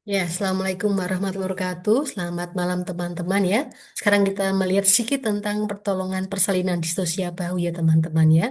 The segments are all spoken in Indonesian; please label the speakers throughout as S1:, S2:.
S1: Ya, Assalamualaikum warahmatullahi wabarakatuh. Selamat malam teman-teman ya. Sekarang kita melihat sedikit tentang pertolongan persalinan distosia bahu ya teman-teman ya.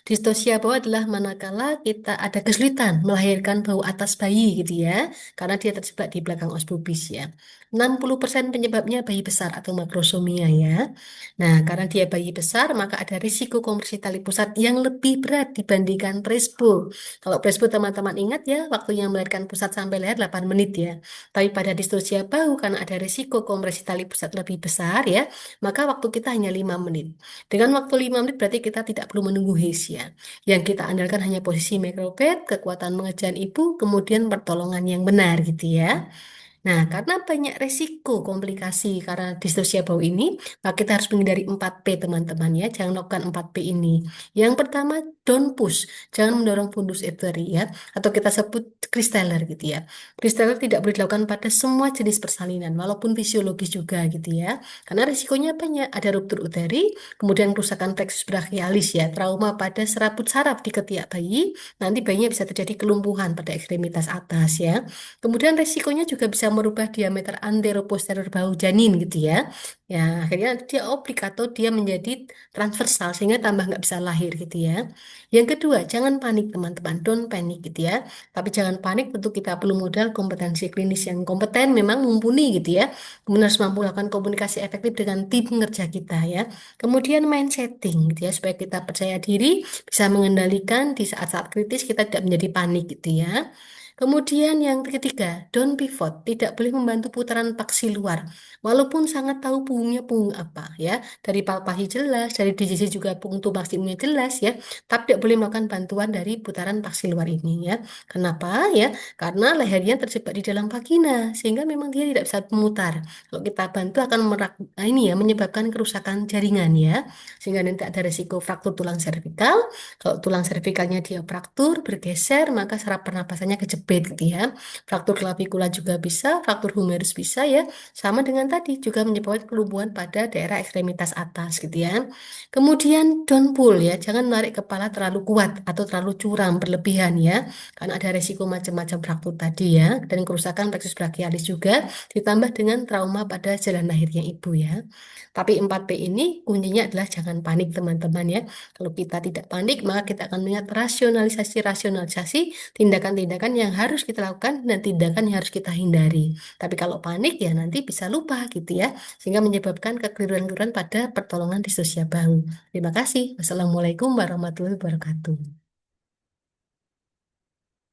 S1: Distosia bahu adalah manakala kita ada kesulitan melahirkan bahu atas bayi gitu ya. Karena dia terjebak di belakang os pubis ya. 60% penyebabnya bayi besar atau makrosomia ya. Nah, karena dia bayi besar maka ada risiko kompresi tali pusat yang lebih berat dibandingkan presbo. Kalau presbo teman-teman ingat ya, waktunya melahirkan pusat sampai leher 8 menit ya. Tapi pada distosia bahu karena ada risiko kompresi tali pusat lebih besar ya, maka waktu kita hanya 5 menit. Dengan waktu 5 menit berarti kita tidak perlu menunggu HIS ya. Yang kita andalkan hanya posisi micropad, kekuatan mengejan ibu, kemudian pertolongan yang benar gitu ya. Nah, karena banyak resiko komplikasi karena distosia bau ini, maka kita harus menghindari 4P teman-teman ya. Jangan lakukan 4P ini. Yang pertama, don't push. Jangan mendorong fundus eteri ya. Atau kita sebut kristeller gitu ya. Kristeller tidak boleh dilakukan pada semua jenis persalinan, walaupun fisiologis juga gitu ya. Karena risikonya banyak. Ada ruptur uteri, kemudian kerusakan plexus brachialis ya. Trauma pada serabut saraf di ketiak bayi. Nanti bayinya bisa terjadi kelumpuhan pada ekstremitas atas ya. Kemudian resikonya juga bisa merubah diameter anteroposterior bahu janin gitu ya. Ya, akhirnya dia oblik atau dia menjadi transversal sehingga tambah nggak bisa lahir gitu ya. Yang kedua, jangan panik teman-teman, don't panic gitu ya. Tapi jangan panik, tentu kita perlu modal kompetensi klinis yang kompeten, memang mumpuni gitu ya. Kemudian harus mampu melakukan komunikasi efektif dengan tim kerja kita ya. Kemudian mindsetting gitu ya, supaya kita percaya diri, bisa mengendalikan di saat-saat kritis kita tidak menjadi panik gitu ya. Kemudian yang ketiga, don't pivot, tidak boleh membantu putaran paksi luar, walaupun sangat tahu punggungnya punggung apa ya, dari palpasi jelas, dari DJJ juga puntung maksimumnya jelas ya, tapi tidak boleh melakukan bantuan dari putaran paksi luar ini ya. Kenapa ya? Karena lehernya terjebak di dalam vagina, sehingga memang dia tidak bisa memutar. Kalau kita bantu akan ini ya menyebabkan kerusakan jaringan ya, sehingga nanti ada resiko fraktur tulang servikal. Kalau tulang servikalnya dia fraktur, bergeser, maka saraf pernapasannya kejepit gitu ya. Fraktur klavikula juga bisa, fraktur humerus bisa ya. Sama dengan tadi juga menyebabkan kelumpuhan pada daerah ekstremitas atas gitu ya. Kemudian down pull ya, jangan menarik kepala terlalu kuat atau terlalu curam berlebihan ya. Karena ada resiko macam-macam fraktur tadi ya. Dan kerusakan plexus brachialis juga ditambah dengan trauma pada jalan lahirnya ibu ya. Tapi 4P ini kuncinya adalah jangan panik teman-teman ya. Kalau kita tidak panik, maka kita akan melihat rasionalisasi tindakan-tindakan yang harus kita lakukan dan tindakan yang harus kita hindari. Tapi kalau panik ya nanti bisa lupa gitu ya, sehingga menyebabkan kekeliruan-kekeliruan pada pertolongan distosia bahu. Terima kasih. Wassalamualaikum warahmatullahi wabarakatuh.